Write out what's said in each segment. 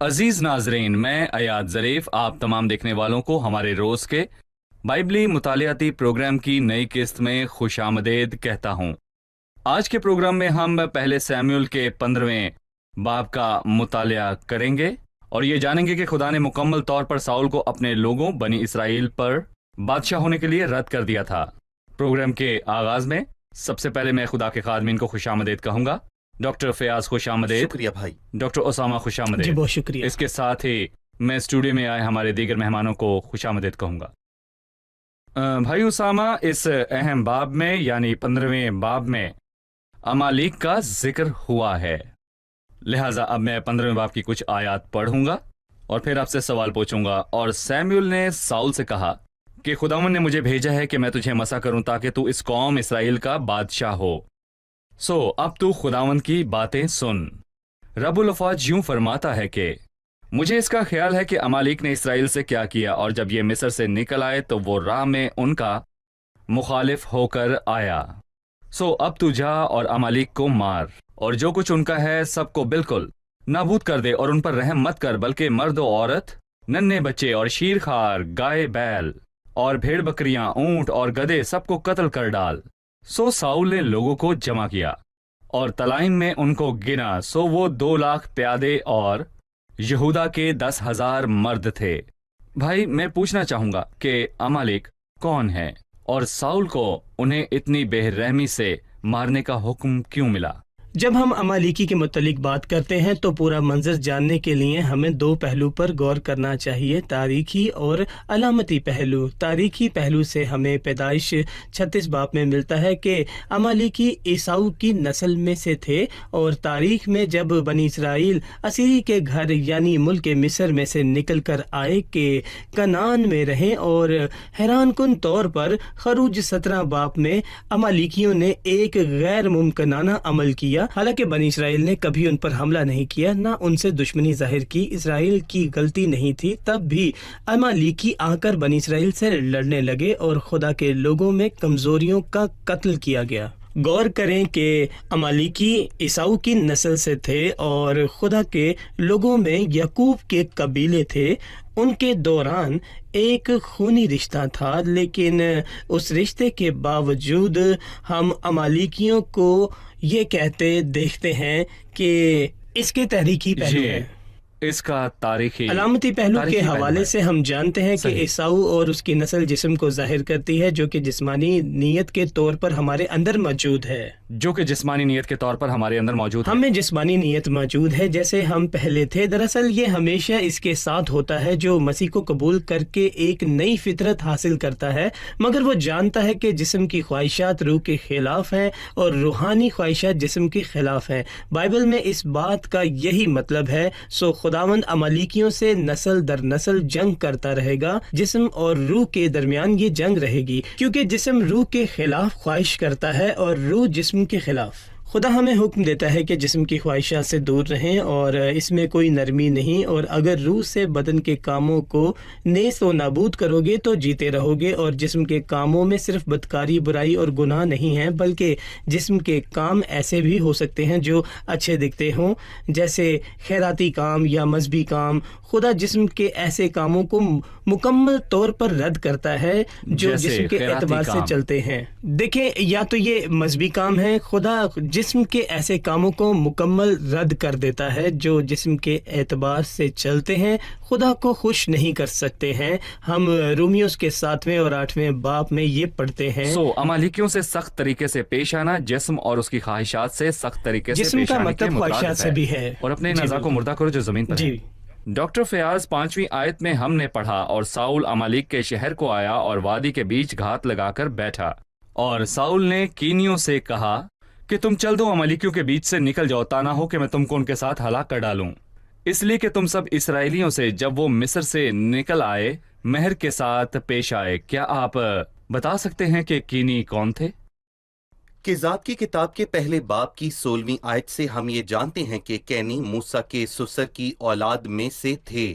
अजीज नाजरीन, मैं अयाद ज़रीफ आप तमाम देखने वालों को हमारे रोज के बाइबली मुतालियाती प्रोग्राम की नई किस्त में खुशामदीद कहता हूँ। आज के प्रोग्राम में हम पहले सैमुअल के 15वें बाब का मुतालिया करेंगे और ये जानेंगे कि खुदा ने मुकम्मल तौर पर साउल को अपने लोगों बनी इसराइल पर बादशाह होने के लिए रद्द कर दिया था। प्रोग्राम के आगाज में सबसे पहले मैं खुदा के खादमीन को खुशामदीद कहूँगा। डॉक्टर फयाज खुशामदीद। शुक्रिया भाई। Doctor Osama खुशामदीद। जी बहुत शुक्रिया। इसके साथ ही मैं स्टूडियो में आए हमारे दीगर मेहमानों को खुशामदीद कहूँगा। भाई उसामा, इस अहम बाब में यानी 15वें बाब में अमालीक का जिक्र हुआ है, लिहाजा अब मैं 15वें बाब की कुछ आयत पढ़ूंगा और फिर आपसे सवाल पूछूंगा। और सैमुअल ने साउल से कहा कि खुदावन ने मुझे भेजा है कि मैं तुझे मसा करूं ताकि तू इस कौम इसराइल का बादशाह हो। सो अब तू खुदावन की बातें सुन। रब्बुल अफ़वाज यूं फरमाता है कि मुझे इसका ख्याल है कि अमालीक ने इसराइल से क्या किया, और जब ये मिस्र से निकल आए तो वो राह में उनका मुखालिफ होकर आया। सो अब तू जा और अमालीक को मार और जो कुछ उनका है सबको बिल्कुल नाबूद कर दे, और उन पर रहम मत कर, बल्कि मर्द औरत, नन्हे बच्चे और शीरखार, गाय बैल और भेड़ बकरियां, ऊंट और गधे सबको कत्ल कर डाल। सो साउल ने लोगों को जमा किया और तलाइम में उनको गिना। सो वो 2 लाख प्यादे और यहूदा के 10,000 मर्द थे। भाई मैं पूछना चाहूंगा कि अमालिक कौन है और साउल को उन्हें इतनी बेरहमी से मारने का हुक्म क्यों मिला? जब हम अमालीकी के मुतल्लिक बात करते हैं तो पूरा मंजर जानने के लिए हमें 2 पहलू पर गौर करना चाहिए, तारीखी और अलामती पहलू। तारीखी पहलू से हमें पैदाइश 36 बाब में मिलता है कि अमालीकी ईसाऊ की नस्ल में से थे, और तारीख में जब बनी इसराइल असीरी के घर यानी मुल्क मिस्र में से निकल कर आए के कनान में रहे, और हैरान कुन तौर पर खरूज 17 बाब में अमालीकियों ने एक गैर मुमकिनाना अमल किया। हालांकि बनी इसराइल ने कभी उन पर हमला नहीं किया, ना उनसे दुश्मनी जाहिर की, इसराइल की गलती नहीं थी, तब भी अमालीकी आकर बनी इसराइल से लड़ने लगे और खुदा के लोगों में कमजोरियों का कत्ल किया गया। गौर करें कि अमालीकी ईसाऊ की नस्ल से थे और खुदा के लोगों में याकूब के कबीले थे। उनके दौरान एक खूनी रिश्ता था, लेकिन उस रिश्ते के बावजूद हम अमालीकियों को ये कहते देखते हैं कि इसके तहरीकी पहलू है। इसका तारीखी अलामती पहलू के हवाले से हम जानते हैं कि ईसाऊ और उसकी नस्ल जिस्म को जाहिर करती है, जो कि जिस्मानी नीयत के तौर पर हमारे अंदर मौजूद है। हमें जिस्मानी नीयत मौजूद है जैसे हम पहले थे। दरअसल ये हमेशा इसके साथ होता है जो मसीह को कबूल करके एक नई फितरत हासिल करता है, मगर वो जानता है कि जिस्म की ख्वाहिशात रूह के खिलाफ हैं और रूहानी ख्वाहिशात जिस्म के खिलाफ हैं। बाइबल में इस बात का यही मतलब है। सो खुदावंद अमालीकियों से नस्ल दर नस्ल जंग करता रहेगा। जिस्म और रूह के दरमियान ये जंग रहेगी, क्योंकि जिस्म रूह के खिलाफ ख्वाहिश करता है और रूह जिस्म के खिलाफ। खुदा हमें हुक्म देता है कि जिस्म की ख्वाहिशात से दूर रहें और इसमें कोई नरमी नहीं, और अगर रूह से बदन के कामों को नेस्त व नाबूद करोगे तो जीते रहोगे। और जिस्म के कामों में सिर्फ बदकारी, बुराई और गुनाह नहीं है, बल्कि जिस्म के काम ऐसे भी हो सकते हैं जो अच्छे दिखते हों, जैसे खैराती काम या मजहबी काम। खुदा जिस्म के ऐसे कामों को मुकम्मल तौर पर रद्द करता है जो जिस्म के एतबार से चलते हैं। देखें, या तो ये मजहबी काम है, खुदा जिस्म के ऐसे कामों को मुकम्मल रद्द कर देता है जो जिस्म के एतबार से चलते हैं, खुदा को खुश नहीं कर सकते हैं। हम रोमियोस के 7वें और 8वें बाब में ये पढ़ते हैं। अमालिकियों से सख्त तरीके से पेश आना जिस्म और उसकी ख्वाहिशात से सख्त तरीके से जिस्म का मतलब ख्वाहिशात से भी है, और अपने नज़ा को मुर्दा करो जो जमीन पर है। डॉक्टर फयाज, 5वीं आयत में हमने पढ़ा, और साउल अमालिक के शहर को आया और वादी के बीच घात लगाकर बैठा, और साउल ने कीनियों से कहा कि तुम चल दो, अमालिकियों के बीच से निकल जाओ, ताना हो कि मैं तुमको उनके साथ हलाक कर डालूं। इसलिए कि तुम सब इसराइलियों से जब वो मिस्र से निकल आए मेहर के साथ पेश आए। क्या आप बता सकते हैं कि कीनी कौन थे? किजात की किताब के पहले बाब की 16वीं आयत से हम ये जानते हैं कि कैनी मूसा के सुसर की औलाद में से थे।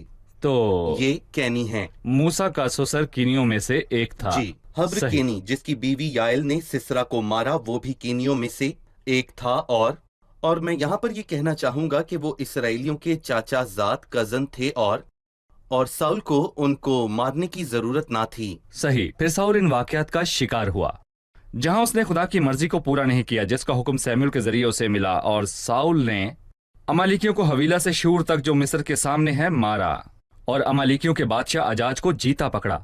तो ये कैनी हैं। मूसा का सुसर कीनियों में से एक था। जी, हब्र केनी जिसकी बीवी याएल ने सिसरा को मारा, वो भी कीनियों में से एक था, और اور میں یہاں پر یہ کہنا چاہوں گا کہ وہ اسرائیلیوں کے چاچا زاد کزن تھے اور ساؤل کو ان کو مارنے کی ضرورت نہ تھی۔ صحیح۔ پھر ساؤل ان واقعات کا شکار ہوا جہاں اس نے خدا کی مرضی کو پورا نہیں کیا جس کا حکم سیموئیل کے ذریعے اسے ملا، اور ساؤل نے امالیکیوں کو حویلہ سے شور تک جو مصر کے سامنے ہے مارا، اور امالیکیوں کے بادشاہ اجاج کو جیتا پکڑا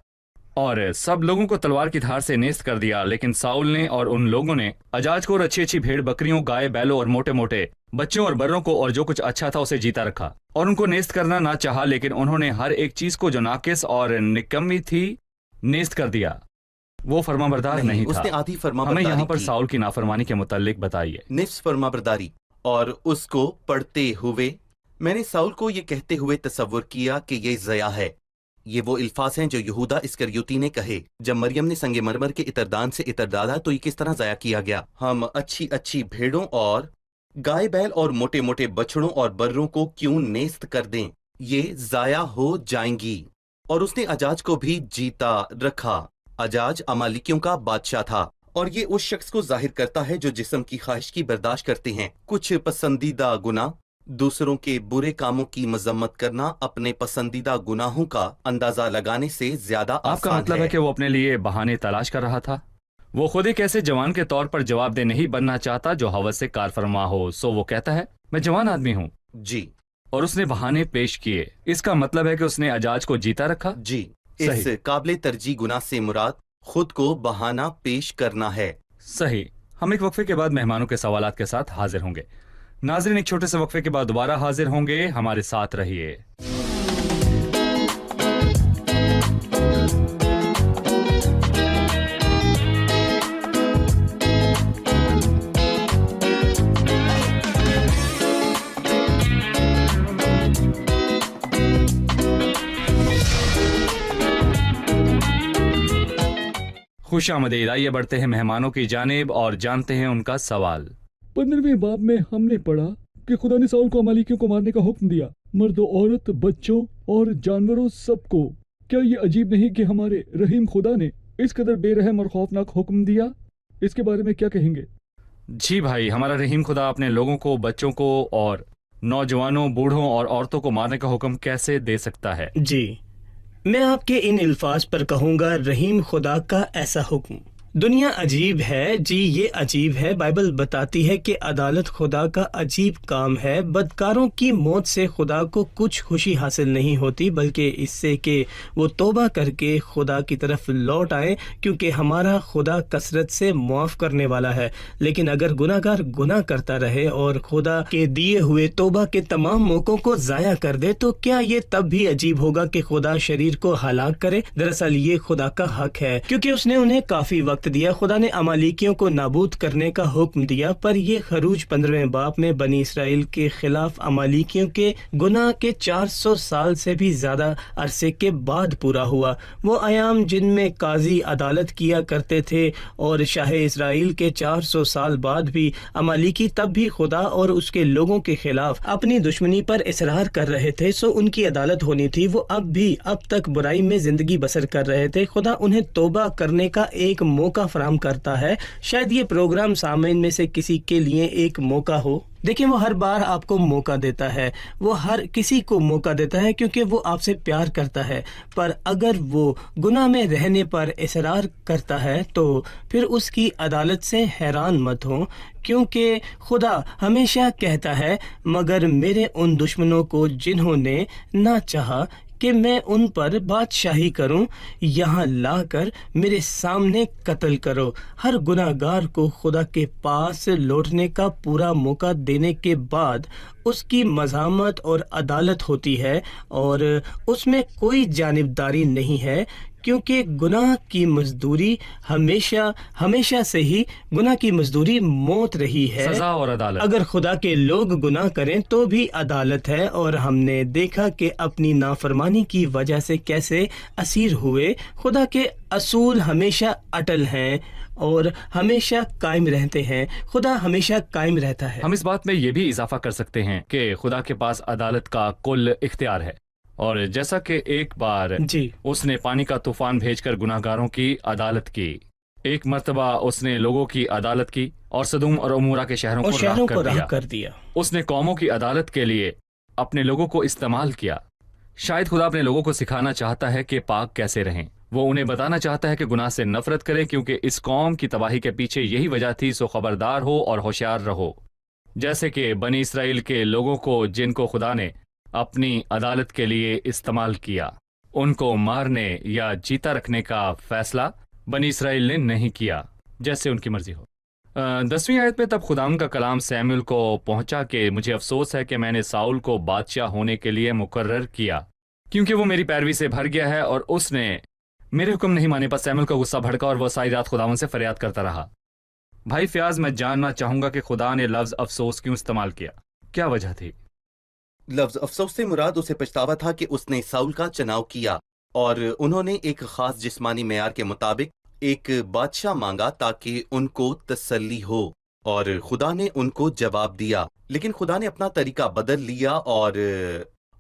اور سب لوگوں کو تلوار کی دھار سے نیست کر دیا۔ لیکن ساؤل نے اور ان لوگوں نے اجاج کو اور اچھی اچھی بھیڑ بکریوں، گائے بیلوں اور موٹے موٹے بچوں اور بروں کو اور جو کچھ اچھا تھا اسے جیتا رکھا، اور ان کو نیست کرنا نہ چاہا، لیکن انہوں نے ہر ایک چیز کو جو ناقص اور نکمی تھی نیست کر دیا۔ وہ فرما بردار نہیں اس تھا۔ نے آدھی فرما ہمیں برداری یہاں پر کی، ساؤل کی نافرمانی کے متعلق بتائیے۔ نصف فرما برداری، اور اس کو پڑھتے ہوئے میں نے ساؤل کو یہ کہتے ہوئے تصور کیا کہ یہ ضیاء ہے۔ یہ وہ الفاظ ہیں جو یہودا اسکریوتی نے کہے جب مریم نے سنگ مرمر کے عطردان سے عطر ڈالا تو یہ کس طرح ضائع کیا گیا۔ ہم اچھی اچھی بھیڑوں اور گائے بیل اور موٹے موٹے بچڑوں اور بروں کو کیوں نیست کر دیں، یہ ضائع ہو جائیں گی۔ اور اس نے اجاج کو بھی جیتا رکھا۔ اجاج امالیکیوں کا بادشاہ تھا، اور یہ اس شخص کو ظاہر کرتا ہے جو جسم کی خواہش کی برداشت کرتے ہیں۔ کچھ پسندیدہ گناہ، دوسروں کے برے کاموں کی مذمت کرنا اپنے پسندیدہ گناہوں کا اندازہ لگانے سے زیادہ آپ کا آسان مطلب ہے کہ وہ اپنے لیے بہانے تلاش کر رہا تھا؟ وہ خود ایک ایسے جوان کے طور پر جواب دہ نہیں بننا چاہتا جو حوث سے کار فرما ہو، سو وہ کہتا ہے میں جوان آدمی ہوں، جی اور اس نے بہانے پیش کیے۔ اس کا مطلب ہے کہ اس نے اجاج کو جیتا رکھا۔ جی اس صحیح۔ قابل ترجیح گناہ سے مراد خود کو بہانہ پیش کرنا ہے۔ صحیح۔ ہم ایک وقفے کے بعد مہمانوں کے سوالات کے ساتھ حاضر ہوں گے۔ ناظرین، ایک چھوٹے سے وقفے کے بعد دوبارہ حاضر ہوں گے، ہمارے ساتھ رہیے۔ خوش آمدید۔ آئیے بڑھتے ہیں مہمانوں کی جانب اور جانتے ہیں ان کا سوال۔ 15ویں باب میں ہم نے پڑھا کہ خدا نے ساؤل کو امالیکیوں کو مارنے کا حکم دیا، مرد و عورت، بچوں اور جانوروں سب کو۔ کیا یہ عجیب نہیں کہ ہمارے رحیم خدا نے اس قدر بے رحم اور خوفناک حکم دیا؟ اس کے بارے میں کیا کہیں گے؟ جی بھائی، ہمارا رحیم خدا اپنے لوگوں کو، بچوں کو اور نوجوانوں، بوڑھوں اور عورتوں کو مارنے کا حکم کیسے دے سکتا ہے؟ جی، میں آپ کے ان الفاظ پر کہوں گا رحیم خدا کا ایسا حکم۔ دنیا عجیب ہے، جی یہ عجیب ہے۔ بائبل بتاتی ہے کہ عدالت خدا کا عجیب کام ہے۔ بدکاروں کی موت سے خدا کو کچھ خوشی حاصل نہیں ہوتی، بلکہ اس سے کہ وہ توبہ کر کے خدا کی طرف لوٹ آئیں، کیونکہ ہمارا خدا کثرت سے معاف کرنے والا ہے۔ لیکن اگر گناہگار گناہ کرتا رہے اور خدا کے دیے ہوئے توبہ کے تمام موقعوں کو ضائع کر دے تو کیا یہ تب بھی عجیب ہوگا کہ خدا شریر کو ہلاک کرے؟ دراصل یہ خدا کا حق ہے، کیونکہ اس نے انہیں کافی وقت دیا۔ خدا نے امالیکیوں کو نابود کرنے کا حکم دیا، پر یہ خروج 15ویں باب میں بنی اسرائیل کے خلاف امالیکیوں کے گناہ کے 400 سال سے بھی زیادہ عرصے کے بعد پورا ہوا۔ وہ ایام جن میں قاضی عدالت کیا کرتے تھے، اور شاہ اسرائیل کے 400 سال بعد بھی امالیکی تب بھی خدا اور اس کے لوگوں کے خلاف اپنی دشمنی پر اصرار کر رہے تھے، سو ان کی عدالت ہونی تھی۔ وہ اب تک برائی میں زندگی بسر کر رہے تھے۔ خدا انہیں توبہ کرنے کا ایک موقع فراہم کرتا ہے۔ شاید یہ پروگرام سامعین میں سے کسی کے لیے ایک موقع ہو۔ دیکھیں، وہ ہر بار آپ کو موقع دیتا ہے، وہ ہر کسی کو موقع دیتا ہے کیونکہ وہ آپ سے پیار کرتا ہے، پر اگر وہ گناہ میں رہنے پر اصرار کرتا ہے تو پھر اس کی عدالت سے حیران مت ہوں، کیونکہ خدا ہمیشہ کہتا ہے مگر میرے ان دشمنوں کو جنہوں نے نہ چاہا کہ میں ان پر بادشاہی کروں، یہاں لا کر میرے سامنے قتل کرو۔ ہر گناہ گار کو خدا کے پاس لوٹنے کا پورا موقع دینے کے بعد اس کی مزاحمت اور عدالت ہوتی ہے، اور اس میں کوئی جانبداری نہیں ہے، کیونکہ گناہ کی مزدوری ہمیشہ سے ہی گناہ کی مزدوری موت رہی ہے، سزا اور عدالت۔ اگر خدا کے لوگ گناہ کریں تو بھی عدالت ہے، اور ہم نے دیکھا کہ اپنی نافرمانی کی وجہ سے کیسے اسیر ہوئے۔ خدا کے اصول ہمیشہ اٹل ہیں اور ہمیشہ قائم رہتے ہیں۔ خدا ہمیشہ قائم رہتا ہے۔ ہم اس بات میں یہ بھی اضافہ کر سکتے ہیں کہ خدا کے پاس عدالت کا کل اختیار ہے، اور جیسا کہ ایک بار جی اس نے پانی کا طوفان بھیج کر گناہ گاروں کی عدالت کی، ایک مرتبہ اس نے لوگوں کی عدالت کی اور سدوم اور عمورہ کے شہروں اور کو شہروں کو راہ راہ کر دیا۔ اس نے قوموں کی عدالت کے لیے اپنے لوگوں کو استعمال کیا۔ شاید خدا اپنے لوگوں کو سکھانا چاہتا ہے کہ پاک کیسے رہیں۔ وہ انہیں بتانا چاہتا ہے کہ گناہ سے نفرت کریں، کیونکہ اس قوم کی تباہی کے پیچھے یہی وجہ تھی۔ سو خبردار ہو اور ہوشیار رہو، جیسے کہ بنی اسرائیل کے لوگوں کو جن کو خدا نے اپنی عدالت کے لیے استعمال کیا، ان کو مارنے یا جیتا رکھنے کا فیصلہ بنی اسرائیل نے نہیں کیا، جیسے ان کی مرضی ہو۔ 10ویں آیت میں تب خداوند کا کلام سیموئیل کو پہنچا کہ مجھے افسوس ہے کہ میں نے ساؤل کو بادشاہ ہونے کے لیے مقرر کیا، کیونکہ وہ میری پیروی سے بھر گیا ہے اور اس نے میرے حکم نہیں مانے۔ پر سیموئیل کا غصہ بھڑکا اور وہ ساری رات خداوند سے فریاد کرتا رہا۔ بھائی فیاض، میں جاننا چاہوں گا کہ خدا نے لفظ افسوس کیوں استعمال کیا، کیا وجہ تھی؟ لفظ افسوس سے مراد اسے پچھتاوا تھا کہ اس نے ساؤل کا چناؤ کیا اور انہوں نے ایک خاص جسمانی معیار کے مطابق ایک بادشاہ مانگا تاکہ ان کو تسلی ہو، اور خدا نے ان کو جواب دیا۔ لیکن خدا نے اپنا طریقہ بدل لیا،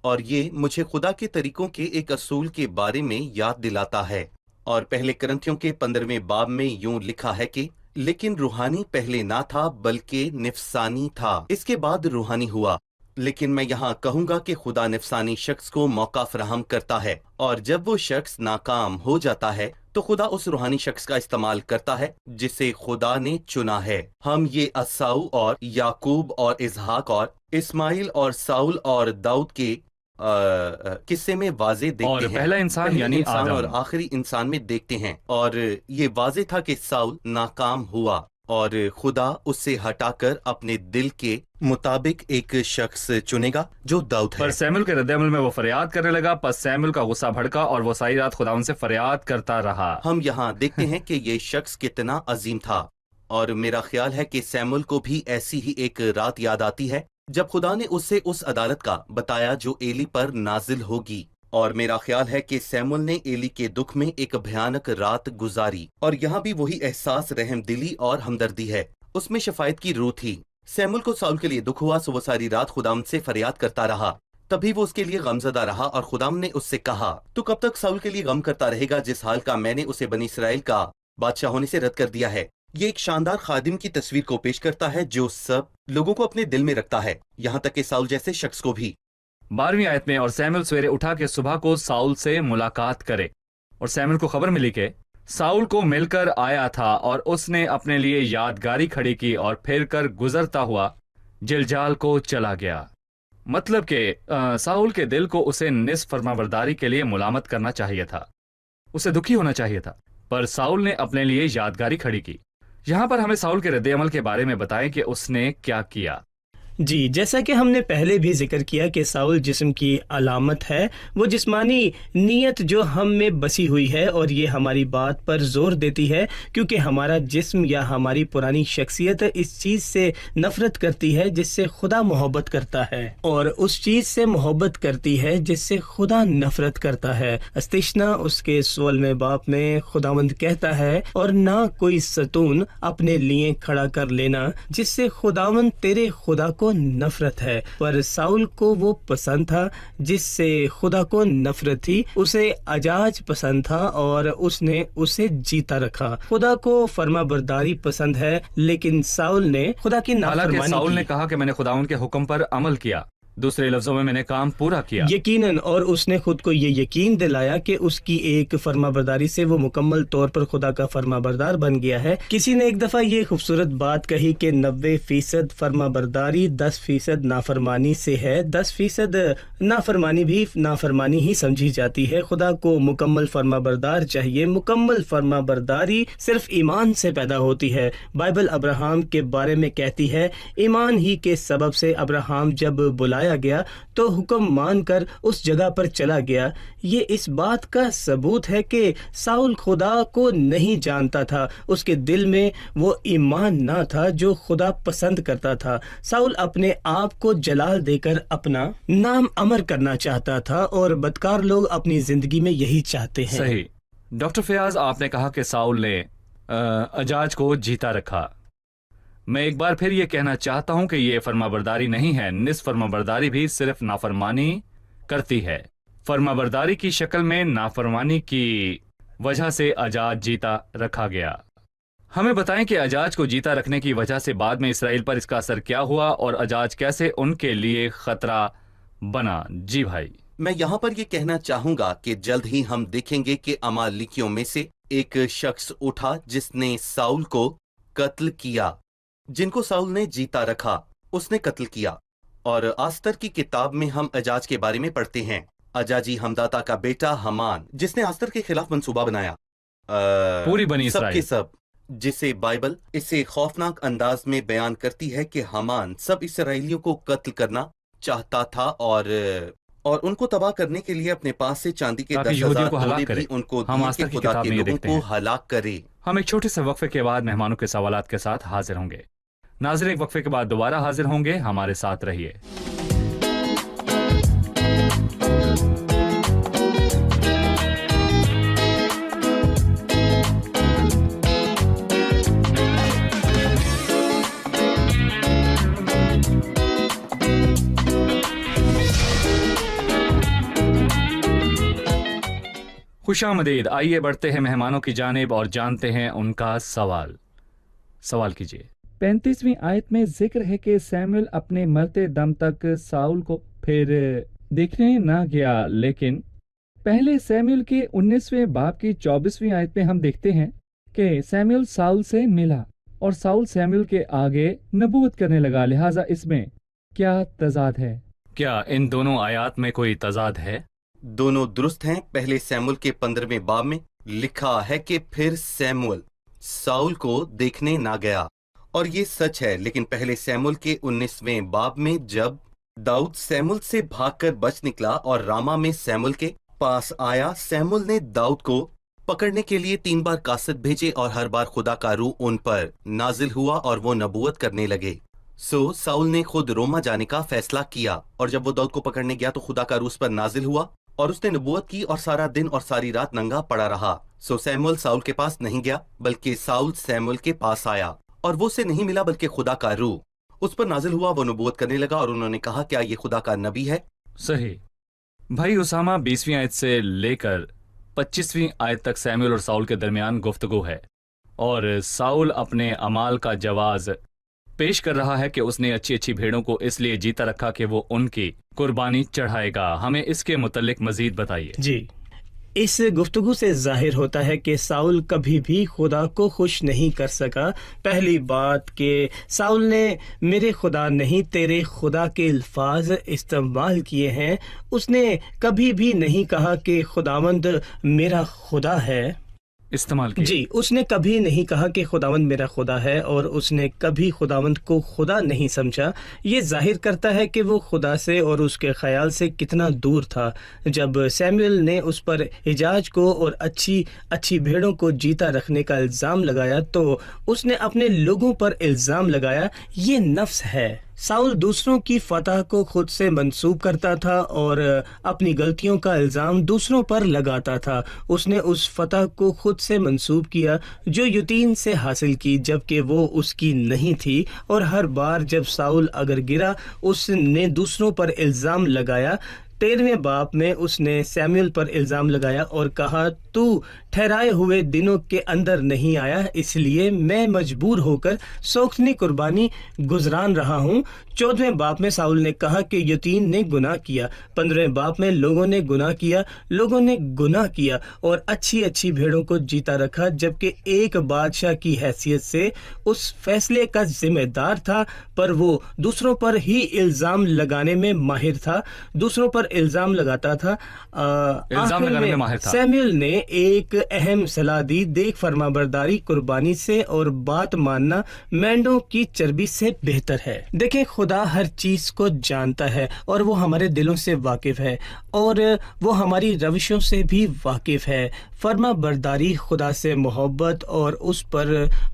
اور یہ مجھے خدا کے طریقوں کے ایک اصول کے بارے میں یاد دلاتا ہے۔ اور پہلے کرنتھیوں کے 15ویں باب میں یوں لکھا ہے کہ لیکن روحانی پہلے نہ تھا بلکہ نفسانی تھا، اس کے بعد روحانی ہوا۔ لیکن میں یہاں کہوں گا کہ خدا نفسانی شخص کو موقع فراہم کرتا ہے، اور جب وہ شخص ناکام ہو جاتا ہے تو خدا اس روحانی شخص کا استعمال کرتا ہے جسے خدا نے چنا ہے۔ ہم یہ اساؤ اور یعقوب اور اسحاق اور اسماعیل اور ساؤل اور داؤد کے قصے میں واضح دیکھتے اور ہیں، پہلا انسان پہلے یعنی انسان آدم۔ اور آخری انسان میں دیکھتے ہیں، اور یہ واضح تھا کہ ساؤل ناکام ہوا اور خدا اس سے ہٹا کر اپنے دل کے مطابق ایک شخص چنے گا جو داؤد ہے۔ پر سیموئیل کے رد عمل میں وہ فریاد کرنے لگا، پس سیموئیل کا غصہ بھڑکا اور وہ ساری رات خداوند سے فریاد کرتا رہا۔ ہم یہاں دیکھتے ہیں کہ یہ شخص کتنا عظیم تھا، اور میرا خیال ہے کہ سیموئیل کو بھی ایسی ہی ایک رات یاد آتی ہے جب خدا نے اسے اس عدالت کا بتایا جو ایلی پر نازل ہوگی، اور میرا خیال ہے کہ سیموئیل نے ایلی کے دکھ میں ایک بھیانک رات گزاری، اور یہاں بھی وہی احساس رحم دلی اور ہمدردی ہے، اس میں شفاعت کی روح تھی۔ سیموئیل کو ساؤل کے لیے دکھ ہوا، سو وہ ساری رات خداوند سے فریاد کرتا رہا، تبھی وہ اس کے لیے غمزدہ رہا، اور خداوند نے اس سے کہا تو کب تک ساؤل کے لیے غم کرتا رہے گا جس حال کا میں نے اسے بنی اسرائیل کا بادشاہ ہونے سے رد کر دیا ہے۔ یہ ایک شاندار خادم کی تصویر کو پیش کرتا ہے جو سب لوگوں کو اپنے دل میں رکھتا ہے، یہاں تک کہ ساؤل جیسے شخص کو بھی۔ 12ویں آیت میں اور سیموئیل سویرے اٹھا کے صبح کو ساؤل سے ملاقات کرے، اور سیموئیل کو خبر ملی کہ ساؤل کو مل کر آیا تھا، اور اس نے اپنے لیے یادگاری کھڑی کی اور پھر کر گزرتا ہوا جلجال کو چلا گیا۔ مطلب کہ ساؤل کے دل کو اسے نصف فرمانبرداری کے لیے ملامت کرنا چاہیے تھا، اسے دکھی ہونا چاہیے تھا، پر ساؤل نے اپنے لیے یادگاری کھڑی کی۔ یہاں پر ہمیں ساؤل کے رد عمل کے بارے میں بتائیں کہ اس نے کیا کیا۔ جی، جیسا کہ ہم نے پہلے بھی ذکر کیا کہ ساؤل جسم کی علامت ہے، وہ جسمانی نیت جو ہم میں بسی ہوئی ہے، اور یہ ہماری بات پر زور دیتی ہے کیونکہ ہمارا جسم یا ہماری پرانی شخصیت اس چیز سے نفرت کرتی ہے جس سے خدا محبت کرتا ہے، اور اس چیز سے محبت کرتی ہے جس سے خدا نفرت کرتا ہے۔ استشنا اس کے 16ویں باب میں خداوند کہتا ہے، اور نہ کوئی ستون اپنے لیے کھڑا کر لینا جس سے خداوند تیرے خدا کو نفرت ہے۔ پر ساؤل کو وہ پسند تھا جس سے خدا کو نفرت تھی، اسے اجاج پسند تھا اور اس نے اسے جیتا رکھا۔ خدا کو فرما برداری پسند ہے، لیکن ساؤل نے خدا کی حالانکہ نافرمانی ساؤل کی۔ نے کہا کہ میں نے خداوند کے حکم پر عمل کیا، دوسرے لفظوں میں نے کام پورا کیا۔ یقیناً، اور اس نے خود کو یہ یقین دلایا کہ اس کی ایک فرما برداری سے وہ مکمل طور پر خدا کا فرما بردار بن گیا ہے۔ کسی نے ایک دفعہ یہ خوبصورت بات کہی کہ 90% فرما برداری 10% نافرمانی سے ہے، 10% نافرمانی بھی نافرمانی ہی سمجھی جاتی ہے۔ خدا کو مکمل فرما بردار چاہیے۔ مکمل فرما برداری صرف ایمان سے پیدا ہوتی ہے۔ بائبل ابراہم کے بارے میں کہتی ہے، ایمان ہی کے سبب سے ابراہم جب بلایا گیا تو حکم مان کر اس جگہ پر چلا گیا۔ یہ اس بات کا ثبوت ہے کہ ساؤل خدا کو نہیں جانتا تھا، اس کے دل میں وہ ایمان نہ تھا جو خدا پسند کرتا تھا۔ ساؤل اپنے آپ کو جلال دے کر اپنا نام امر کرنا چاہتا تھا، اور بدکار لوگ اپنی زندگی میں یہی چاہتے ہیں۔ صحیح۔ ڈاکٹر فیاض، آپ نے کہا کہ ساؤل نے اجاج کو جیتا رکھا۔ میں ایک بار پھر یہ کہنا چاہتا ہوں کہ یہ فرما برداری نہیں ہے، نصف فرما برداری بھی صرف نافرمانی کرتی ہے۔ فرما برداری کی شکل میں نافرمانی کی وجہ سے اجاج جیتا رکھا گیا۔ हमें बताएं कि अजाज को जीता रखने की वजह से बाद में इसराइल पर इसका असर क्या हुआ और अजाज कैसे उनके लिए खतरा बना। जी भाई। मैं यहाँ पर ये कहना चाहूंगा कि जल्द ही हम देखेंगे कि अमालिकियों में से एक शख्स उठा जिसने साउल को कत्ल किया। जिनको साउल ने जीता रखा उसने कत्ल किया। और आस्तर की किताब में हम अजाज के बारे में पढ़ते हैं। अजाजी हमदाता का बेटा हमान, जिसने आस्तर के खिलाफ मंसूबा बनाया। पूरी बनी सब के इसराइल। सब, जिसे बाइबल इसे खौफनाक अंदाज में बयान करती है कि हमान सब इसराइलियों को कत्ल करना चाहता था और उनको तबाह करने के लिए अपने पास से चांदी के ताकि 10,000 यहूदियों को हलाक घोड़े करे। भी उनको हम दिए आस्तर कि की खुदा किताब के में ये लोगों देखते को हैं। हलाक करे। हम एक छोटे से वक्फे के बाद मेहमानों के सवालात के साथ हाजिर होंगे। नाज़रीन, एक वक्फे के बाद दोबारा हाजिर होंगे, हमारे साथ रहिए। खुशामदीद। आइए बढ़ते हैं मेहमानों की जानिब और जानते हैं उनका सवाल। सवाल कीजिए। 35वीं आयत में जिक्र है कि सैमुअल अपने मरते दम तक साउल को फिर देखने ना गया, लेकिन पहले सैमुअल के 19वें बाब की 24वीं आयत में हम देखते हैं कि सैमुअल साउल से मिला और साउल सैमुअल के आगे नबूवत करने लगा। लिहाजा इसमें क्या तजाद है? क्या इन दोनों आयात में कोई तजाद है? दोनों दुरुस्त हैं। पहले सैमुअल के 15वें बाब में लिखा है कि फिर सैमुअल साउल को देखने ना गया, और ये सच है। लेकिन पहले सैमुअल के 19वें बाब में जब दाऊद सैमुअल से भागकर बच निकला और रामा में सैमुअल के पास आया, सैमुअल ने दाऊद को पकड़ने के लिए 3 बार कासिद भेजे और हर बार खुदा का रूह उन पर नाजिल हुआ और वो नबूवत करने लगे। सो साउल ने खुद रोमा जाने का फैसला किया, और जब वो दाऊद को पकड़ने गया तो खुदा का रूह उस पर नाजिल हुआ और उसने नबूवत की और सारा दिन और सारी रात नंगा पड़ा रहा। सो सैमुअल साउल के पास नहीं गया, बल्कि साउल सैमुअल के पास आया और वो उसे नहीं मिला, बल्कि खुदा का रूह उस पर नाजिल हुआ। वो नबूवत करने लगा और उन्होंने कहा, क्या ये खुदा का नबी है? सही। भाई उसामा, 20वीं आयत से लेकर 25वीं आयत तक सैमुअल और साउल के दरमियान गुफ्तगू है और साउल अपने अमाल का जवाज पेश कर रहा है कि उसने अच्छी अच्छी भेड़ों को इसलिए जीता रखा कि वो उनकी कुर्बानी चढ़ाएगा। हमें इसके मुतल्लिक मजीद बताइए। जी, इस गुफ्तगू से जाहिर होता है कि साउल कभी भी खुदा को खुश नहीं कर सका। पहली बात कि साउल ने मेरे खुदा नहीं तेरे खुदा के अल्फाज इस्तेमाल किए हैं। उसने कभी भी नहीं कहा कि खुदावंद मेरा खुदा है, इस्तेमाल किया। जी, उसने कभी नहीं कहा कि खुदावंद मेरा खुदा है, और उसने कभी खुदावंद को खुदा नहीं समझा। ये जाहिर करता है कि वो खुदा से और उसके ख्याल से कितना दूर था। जब सैमुअल ने उस पर हिजाज को और अच्छी अच्छी भेड़ों को जीता रखने का इल्ज़ाम लगाया, तो उसने अपने लोगों पर इल्ज़ाम लगाया। ये नफ्स है। साउल दूसरों की फतह को खुद से मंसूब करता था और अपनी गलतियों का इल्ज़ाम दूसरों पर लगाता था। उसने उस फतह को खुद से मंसूब किया जो युतीन से हासिल की, जबकि वो उसकी नहीं थी। और हर बार जब साउल अगर गिरा, उसने दूसरों पर इल्ज़ाम लगाया। 13वें बाब में उसने सैमुअल पर इल्ज़ाम लगाया और कहा, तू ठहराए हुए दिनों के अंदर नहीं आया, इसलिए मैं मजबूर होकर सोख्तनी कुर्बानी गुजरान रहा हूँ। 14वें बाब में साउल ने कहा कि यतीन ने गुनाह किया। 15वें बाब में लोगों ने गुनाह किया और अच्छी अच्छी भेड़ों को जीता रखा, जबकि एक बादशाह की हैसियत से उस फैसले का जिम्मेदार था, पर वो दूसरों पर ही इल्ज़ाम लगाने में माहिर था, दूसरों पर इल्ज़ाम लगाता था। इल्ज़ाम लगाने में माहिर था। सैमुअल ने एक अहम सलाह दी, देख फरमाबरदारी कुर्बानी से और बात मानना मेंढों की चर्बी से बेहतर है। देखें, खुदा हर चीज को जानता है और वो हमारे दिलों से वाकिफ है और वो हमारी रविशों से भी वाकिफ है। फरमाबरदारी खुदा से मोहब्बत और उस पर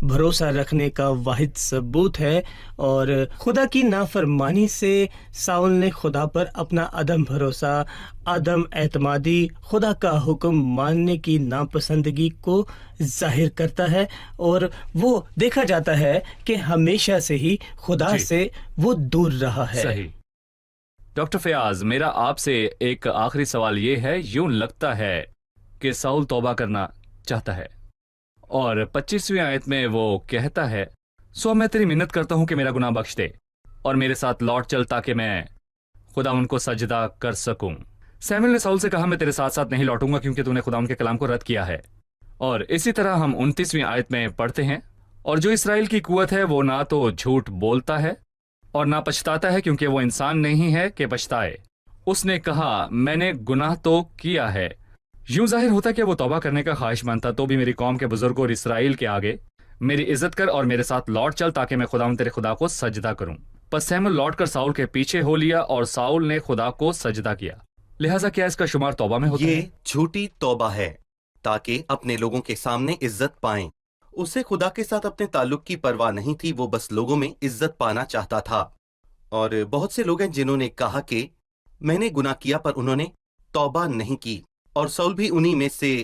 भरोसा रखने का वाहिद सबूत है, और खुदा की नाफरमानी से साउल ने खुदा पर अपना अदम भरोसा, अदम एतमादी, खुदा का हुक्म मानने की नापसंदगी को जाहिर करता है, और वो देखा जाता है कि हमेशा से ही खुदा से वो दूर रहा है। सही। डॉक्टर फयाज, मेरा आपसे एक आखिरी सवाल ये है, यूं लगता है कि साउल तौबा करना चाहता है और 25वीं आयत में वो कहता है, सो मैं तेरी मिन्नत करता हूं कि मेरा गुनाह बख्श दे और मेरे साथ लौट चल ताकि मैं खुदा उनको सजदा कर सकूं। सैमुएल ने साउल से कहा, मैं तेरे साथ साथ नहीं लौटूंगा क्योंकि तूने खुदा उनके कलाम को रद्द किया है। और इसी तरह हम 29वीं आयत में पढ़ते हैं, और जो इसराइल की कुवत है वो ना तो झूठ बोलता है और ना पछताता है क्योंकि वो इंसान नहीं है कि पछताए। उसने कहा, मैंने गुनाह तो किया है। यूं जाहिर होता कि वो तौबा करने का ख्वाहिशमंद था, तो भी मेरी कौम के बुजुर्गों और इसराइल के आगे मेरी इज्जत कर और मेरे साथ लौट चल ताकि मैं खुदा तेरे खुदा को सजदा करूं। पर सैमुएल लौटकर साउल के पीछे हो लिया और साउल ने खुदा को सजदा किया। लिहाजा क्या इसका शुमार तौबा में होता है? ये झूठी तौबा है ताकि अपने लोगों के सामने इज्जत पाएं। उसे खुदा के साथ अपने ताल्लुक की परवाह नहीं थी, वो बस लोगों में इज्जत पाना चाहता था। और बहुत से लोग हैं जिन्होंने कहा कि मैंने गुनाह किया, पर उन्होंने तौबा नहीं की, और साउल भी उन्हीं में से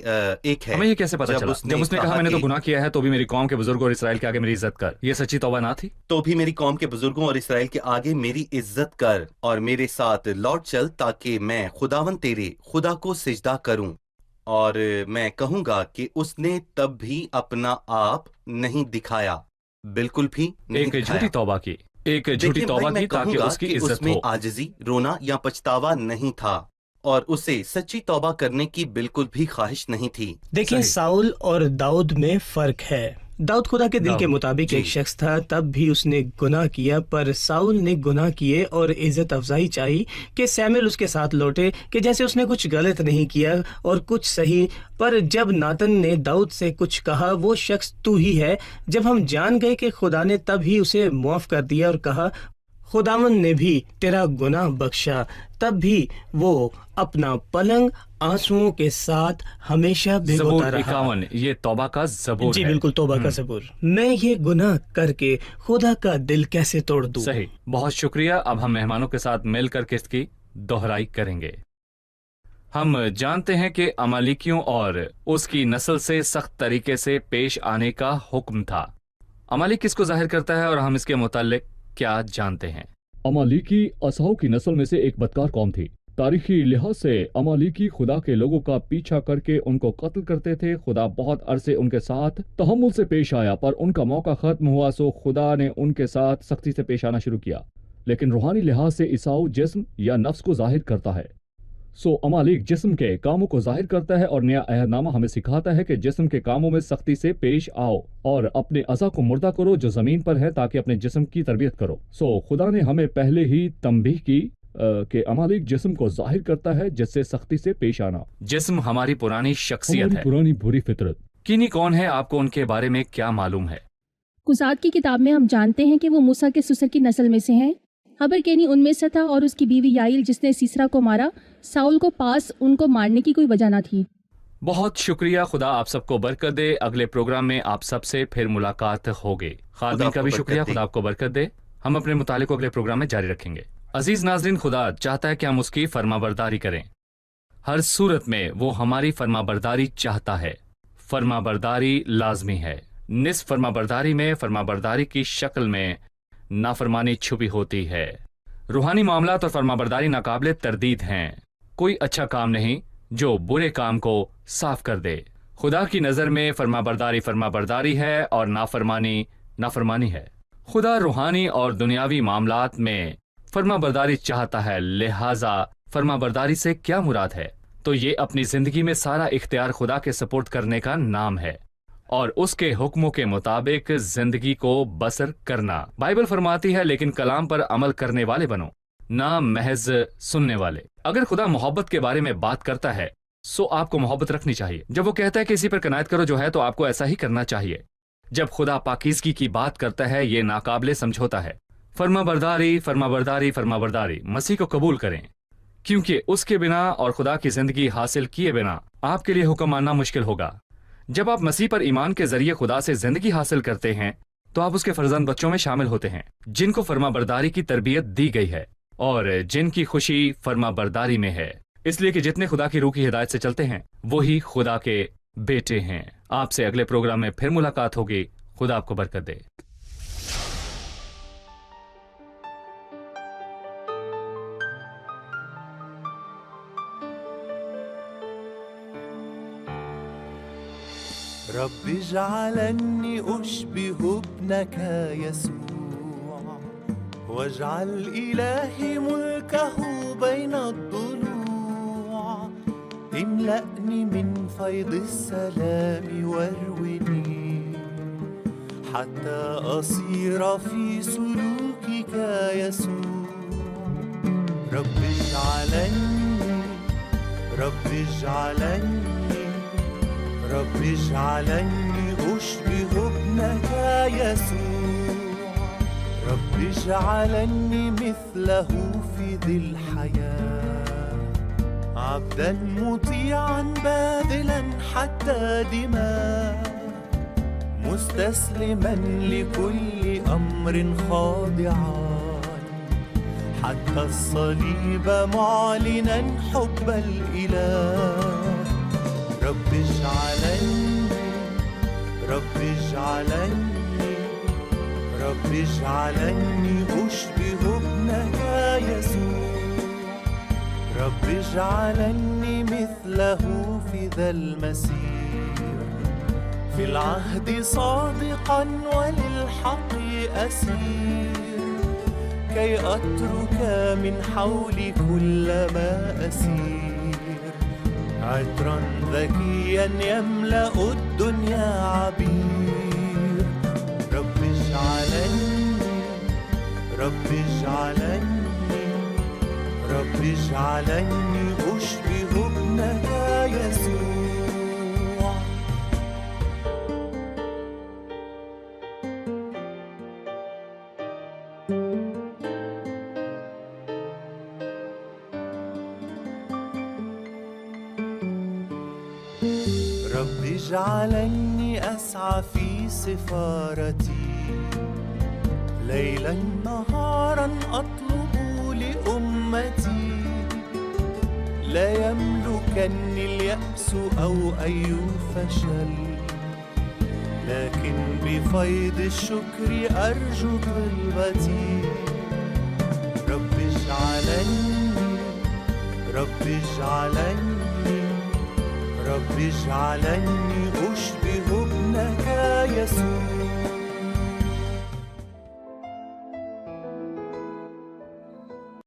एक है। हमें ये कैसे पता जब चला? उसने जब उसने कहा कहा मैंने तो कि- गुनाह किया है, तो भी मेरी कौम के बुजुर्गों और इसराइल के आगे मेरी इज्जत कर, ये सच्ची तौबा ना थी? तो भी मेरी कौम के बुजुर्गों और इसराइल के आगे मेरी इज्जत कर और मेरे साथ लौट चल ताकि मैं खुदावन तेरे खुदा को सिजदा करूं। और मैं कहूंगा कि उसने तब भी अपना आप नहीं दिखाया, बिल्कुल भी नहीं एक दिखाया। झूठी तौबा की, एक झूठी देखिए तौबा भाई, मैं की ताकि कहूंगा उसकी कि इज्जत उसमें हो। आजिजी, रोना या पछतावा नहीं था, और उसे सच्ची तौबा करने की बिल्कुल भी ख्वाहिश नहीं थी। देखिए, सही। साउल और दाऊद में फर्क है। दाऊद खुदा के दिल के दाऊद, मुताबिक जी। एक शख्स था, तब भी उसने गुनाह किया, पर साउल ने गुनाह किए और इज्जत अफजाई चाही कि सैमुएल उसके साथ लौटे कि जैसे उसने कुछ गलत नहीं किया और कुछ सही। पर जब नातन ने दाऊद से कुछ कहा, वो शख्स तू ही है, जब हम जान गए कि खुदा ने तब ही उसे मुआफ कर दिया और कहा खुदावन ने भी तेरा गुनाह बख्शा, तब भी वो अपना पलंग आंसुओं के साथ हमेशा भिगोता ज़बूर रहा। 51 ये तौबा का ज़बूर जी है। बिल्कुल, तौबा का ज़बूर। मैं ये गुनाह करके खुदा का दिल कैसे तोड़ दूं? सही, बहुत शुक्रिया। अब हम मेहमानों के साथ मिलकर किस्त की दोहराई करेंगे। हम जानते हैं कि अमालिकियों और उसकी नस्ल से सख्त तरीके से पेश आने का हुक्म था। अमालिक किसको जाहिर करता है और हम इसके मुतालिक क्या जानते हैं? अमालीकी असाव की नस्ल में से एक बदकार कौम थी। तारीखी लिहाज से अमालीकी खुदा के लोगों का पीछा करके उनको कत्ल करते थे। खुदा बहुत अरसे उनके साथ तहम्मुल से पेश आया, पर उनका मौका खत्म हुआ, सो खुदा ने उनके साथ सख्ती से पेश आना शुरू किया। लेकिन रूहानी लिहाज से ईसाऊ जिस्म या नफ्स को जाहिर करता है। सो अमालिक जिस्म के कामों को जाहिर करता है, और नया अहदनामा हमें सिखाता है कि जिस्म के कामों में सख्ती से पेश आओ और अपने अज़ा को मुर्दा करो जो जमीन पर है, ताकि अपने जिस्म की तरबियत करो। सो खुदा ने हमें पहले ही तंबीह की कि अमालिक जिस्म को जाहिर करता है, जिससे सख्ती से पेश आना। जिस्म हमारी पुरानी शख्सियत हमारी है। पुरानी बुरी फितरत। किनी कौन है? आपको उनके बारे में क्या मालूम है? कुसात की किताब में हम जानते हैं कि वो मूसा के ससुर की नस्ल में से हैं। हबर केनी उनमें से था और उसकी बीवी याइल जिसने सीसरा को मारा। साउल को पास उनको मारने की कोई वजह न थी। बहुत शुक्रिया। खुदा आप सबको बरकत दे। अगले प्रोग्राम में आप सबसे फिर मुलाकात होगी। खादमीन का आपको भी बरकत शुक्रिया। दे। खुदा आपको बरकत दे। हम अपने मुताले को अगले प्रोग्राम में जारी रखेंगे। अजीज नाजरीन, खुदा चाहता है कि हम उसकी फरमाबरदारी करें। हर सूरत में वो हमारी फरमाबरदारी चाहता है। फरमाबरदारी लाजमी है। निस्फ फरमाबरदारी में फरमाबरदारी की शक्ल में नाफरमानी छुपी होती है। रूहानी मामलात और फरमाबरदारी नाकाबिले तरदीद हैं। कोई अच्छा काम नहीं जो बुरे काम को साफ कर दे। खुदा की नज़र में फरमाबरदारी फरमाबरदारी है और नाफरमानी नाफरमानी है। खुदा रूहानी और दुनियावी मामलात में फरमाबरदारी चाहता है, लिहाजा फरमाबरदारी से क्या मुराद है? तो ये अपनी जिंदगी में सारा इख्तियार खुदा के सपोर्ट करने का नाम है और उसके हुक्मों के मुताबिक जिंदगी को बसर करना। बाइबल फरमाती है, लेकिन कलाम पर अमल करने वाले बनो, ना महज सुनने वाले। अगर खुदा मोहब्बत के बारे में बात करता है, सो आपको मोहब्बत रखनी चाहिए। जब वो कहता है कि इसी पर कनायत करो जो है, तो आपको ऐसा ही करना चाहिए। जब खुदा पाकीज़गी की बात करता है, ये नाकाबिले समझौता है। फरमाबरदारी फरमाबरदारी फरमाबरदारी। मसीह को कबूल करें, क्योंकि उसके बिना और खुदा की जिंदगी हासिल किए बिना आपके लिए हुक्म मानना मुश्किल होगा। जब आप मसीह पर ईमान के जरिए खुदा से जिंदगी हासिल करते हैं, तो आप उसके फर्जंद बच्चों में शामिल होते हैं, जिनको फरमाबरदारी की तरबियत दी गई है और जिनकी खुशी फरमाबरदारी में है। इसलिए कि जितने खुदा की रूह की हिदायत से चलते हैं, वही खुदा के बेटे हैं। आपसे अगले प्रोग्राम में फिर मुलाकात होगी। खुदा आपको बरकत दे। رب اجعلني أشبه ابنك يسوع، واجعل إلهي ملكه بين الضلوع. املأني من فيض السلام واروني، حتى أصير في سلوكك يسوع. رب اجعلني، رب اجعلني، رب اجعلني أشبه ابنك يسوع. رب اجعلني مثله في ذي الحياة، عبدا مطيعا باذلا حتى دماء، مستسلما لكل أمر خاضعا، حتى الصليب معلنا حب الإله. رب اجعلني، رب اجعلني، رب اجعلني أشبه ابنك يسوع. رب اجعلني مثله في ذا المسير، في العهد صادقا وللحق أسير، كي أترك من حولي كل ما أسير، عطرا ذكيا يملأ الدنيا عبير. رب اجعلني، رب اجعلني، رب اجعلني أشبه ابنك يسوع. رب اجعلني أسعى في سفارتي، ليلا نهارا أطلب لأمتي، لا يملكني اليأس أو أي فشل، لكن بفيض الشكر أرجو طلبتي. رب اجعلني، رب اجعلني، رب اجعلني أشبه ابنك يسوع.